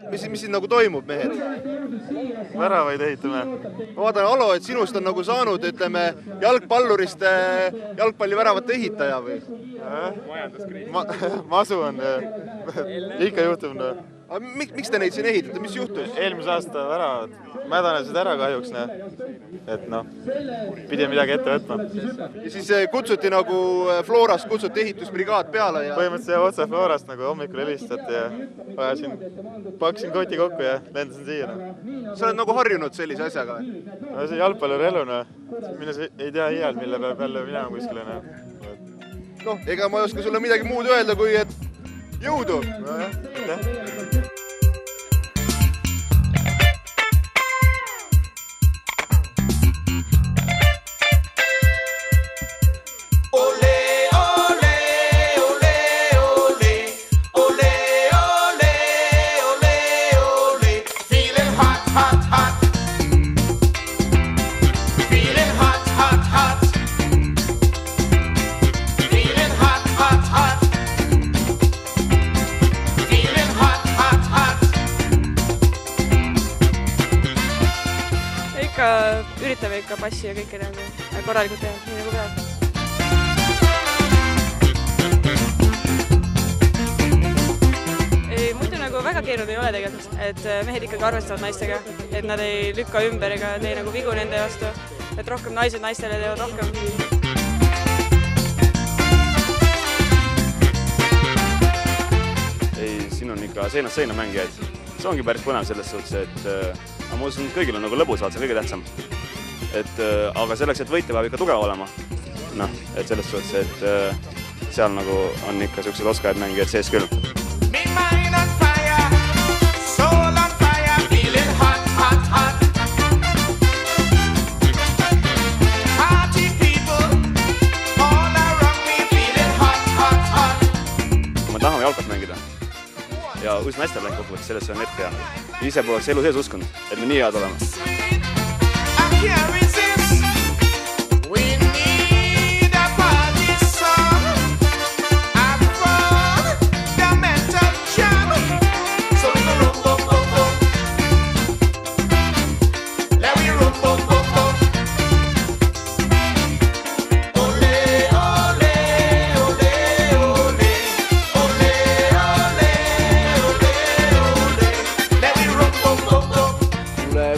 Mis siin nagu toimub, mehed? Väravaid ehitame. Ma vaatan, Alo, et sinust on nagu saanud, ütleme, jalgpallurist jalgpalliväravate ehitaja või? Masu on, ikka juhtub. Miks te neid siin ehitate? Mis juhtus? Eelmise aasta väravad mädanesid ära kahjuks, et pidi midagi ette võtma. Ja siis kutsuti nagu Florast, kutsuti ehitusbrigaad peale ja... Põhimõtteliselt otse Florast nagu hommikul helistati ja paksin koti kokku ja lendasin siia. Sa oled nagu harjunud sellise asjaga? See jalgpalluri elu, minnes ei tea iial, mille peab jälle minema kuskile. Noh, ega ma ei oska sulle midagi muud öelda, kui et jõudu! Üritame ikka passi ja kõike korralikult teha, nii nagu peab. Muidu nagu väga keeruline ei ole tegelikult, et mehed ikkagi arvestavad naistega, et nad ei lükka ümber ega tee nagu vigu nende vastu, et rohkem naised naistele teevad rohkem. Siin on ikka seinast seina mängijaid. See ongi päris põnev selles suhtes, et ma usun, kõigil on nagu lõbus, vaat see kõige tähtsam. Aga selleks, et võitja peab ikka tugev olema. Et selles suhtes, et seal nagu on ikka sellised oskajad mängijad sees küll. Kui me tahame jalkat mängida ja üsna hästi läinud kokkuvõttes, sellesse on ette ja ise poleks elu sees uskunud, et me nii head oleme.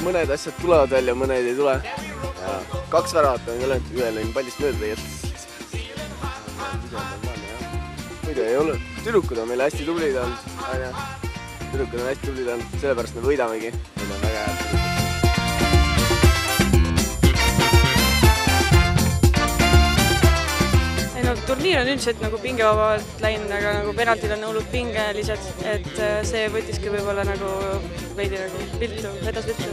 Mõned asjad tulevad välja, mõned ei tule. 2 väravat on löönud, ühel on pallist mööda tegelikult. Muidu ei ole. Tüdrukud on meile hästi tublid olnud. Tüdrukud on hästi tublid olnud, sellepärast me võidamegi. Need on väga head. Turniir on üldiselt nagu pingevabalt läinud, aga nagu penaltil on hullult pingelised, et see võtiski võib-olla nagu veidi nagu viltu, vedas viltu.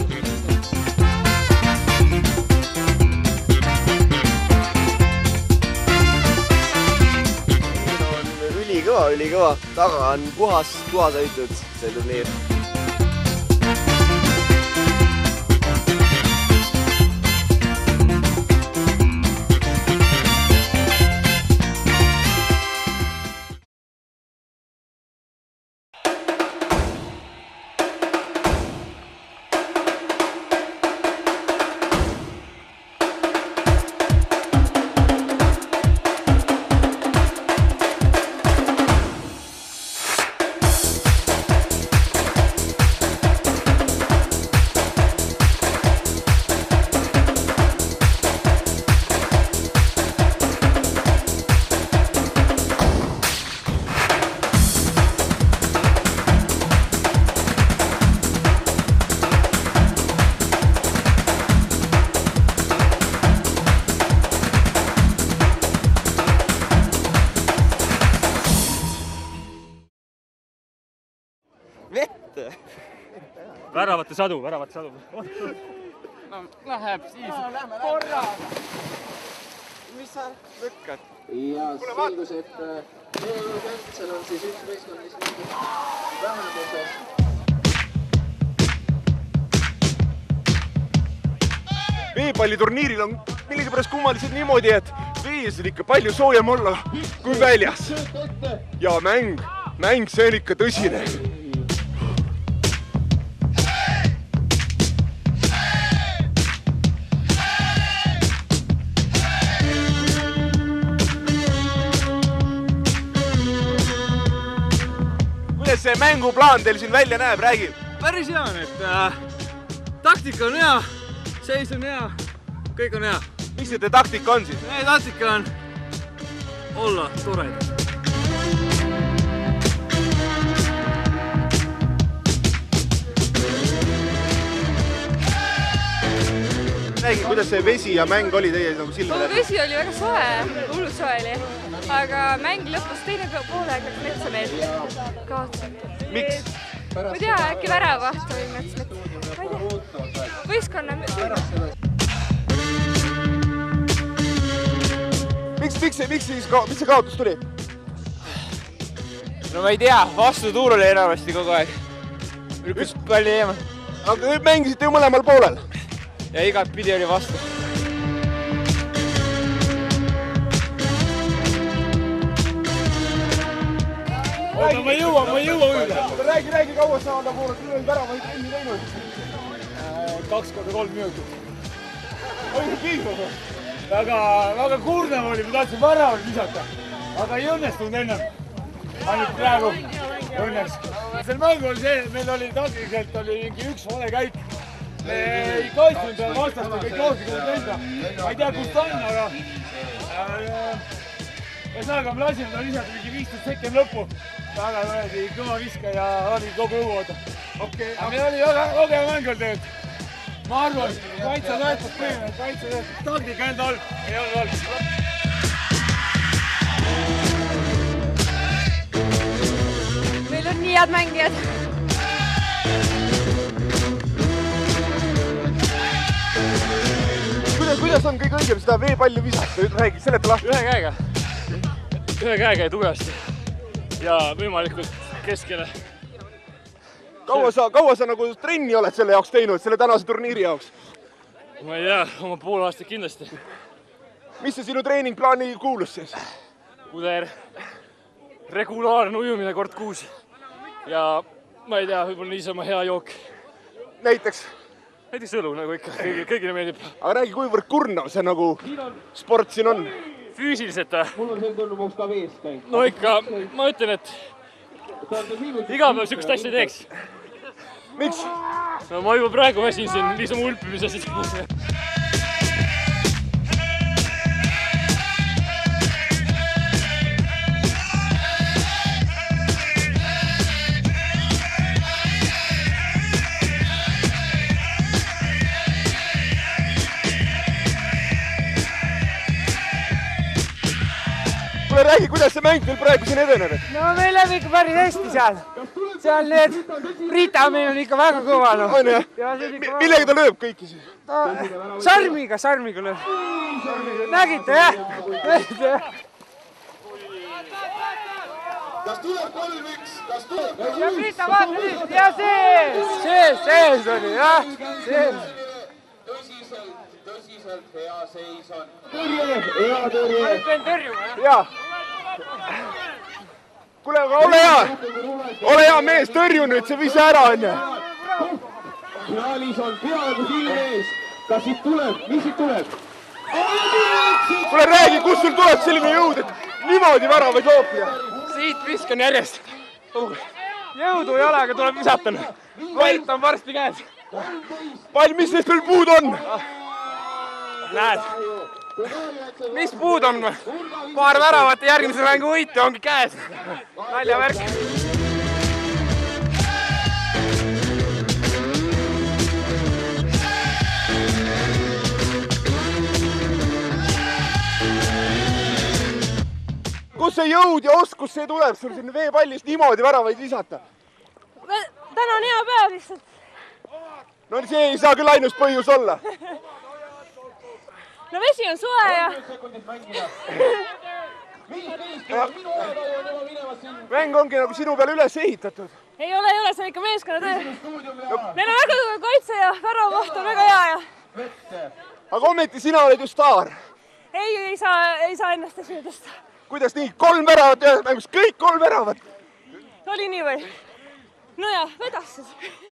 Ülikõva. Taga on puhas hoitud see turniir. Vette! Väravate sadu. No, läheb siis. Korra! Mis sa lükkad? Ja selgus, et seal on siis üks meeskond, mis vähenduse. Veepalliturniiril on millegipärast kummalised niimoodi, et vees on ikka palju soojem olla kui väljas. Ja mäng, see on ikka tõsine. see mänguplaan teil siin välja näeb, räägi. Päris hea on, et taktika on hea, seis on hea, kõik on hea. Mis see taktika on siis? Meie taktika on olla toredad. Räägi, kuidas see vesi ja mäng oli teie nagu silmade? Vesi oli väga soe, hullult soe oli, aga mäng lõpus teine poolega metsa meil kaotab. Miks? Ma ei tea, äkki väravaht oli mets. Ma ei tea, võistkonna. Miks see kaotus tuli? No ma ei tea, vastu tuul oli enamasti kogu aeg. Lükkas palli eemal. Aga mängisite ju mõlemal poolel. Ja igat pidi oli vastu. Oota, ma ei jõua üle. Räägi, kaua sa nagu väravaid trenni teinud? 2x3 minutit. Oli see piisab? Väga kurnav oli, ma tahtsin väravat visata, aga ei õnnestunud ennem. Ainult praegu õnneks. Selle mängu oli see, et meil oli taktiliselt mingi üks vale käik. Me ei kaitsnud vastast ja kõik loodsikud enda. Ma ei tea, kust on, aga ühesõnaga me lasime ta lisada mingi 15 sekund lõppu. Väga võredi kõva viska ja oli kogu õu oota. Aga meil oli väga mäng olnud tegelikult. Ma arvan, kaitsa töötab põhimõtteliselt, kaitsa töötab. Taktika enda halb, ei olnud halb. Meil on nii head mängijad. Kuidas on kõige õigem seda veepalli visata? Räägi, seleta lahti. Ühe käega ja tugevasti. Ja võimalikult keskele. Kaua sa nagu trenni oled selle jaoks teinud, selle tänase turniiri jaoks? Ma ei tea, oma pool aastat kindlasti. Mis see sinu treeningplaani kuulus siis? Puder, regulaarne ujumine kord kuus. Ja ma ei tea, võib-olla niisama hea jook. Näiteks õlu, nagu ikka, kõigile meeldib. Aga räägi, kuivõrd kurnav see nagu sport siin on? Füüsiliselt. Mul on see tulnud ka veest käib. No ikka, ma ütlen, et iga päev sükust asja teeks. Miks? No ma juba praegu väsin siin niisama ulpimises. Räägi, kuidas see mäng teil praegu siin edeneb? No meil läheb ikka päris hästi seal. Seal need Rita meil on ikka väga kõva. On jah? Millega ta lööb kõiki siis? Sarmiga lööb. Nägite jah? Kas tuleb 3-1? Kas tuleb? Ja Rita vaata nüüd. Ja sees oli jah. Sees. Tõsiselt hea seis on. Hea tõrje. Ma nüüd pean tõrjuma jah. Jaa. Kuule, aga ole hea mees, tõrju nüüd see vise ära on ju. Finaalis on peaaegu silme ees. Kas siit tuleb? Mis siit tuleb? Kuule, räägi, kus sul tuleb selline jõud, et niimoodi väravaid loopida? Siit viskan järjest. Jõudu ei ole, aga tuleb visata. Võit on varsti käes. Pall, mis neist veel puud on? Näed, mis puud on? Paar väravat ja järgmise mängu võitu ongi käes. Naljavärk. Kus see jõud ja oskus see tuleb sul siin veepallist niimoodi väravaid visata? Täna on hea päev lihtsalt. No see ei saa küll ainus põhjus olla. No vesi on soe ja... Mäng ongi nagu sinu peale üles ehitatud. Ei ole, see on ikka meeskonnatöö. Meil on väga tugev kaitse ja väravaht on väga hea ja... Aga ometi sina oled ju staar. Ei saa ennast esile tõsta. Kuidas nii? 3 väravat ühes mängus, kõik 3 väravat. Oli nii või? No ja, vedas siis.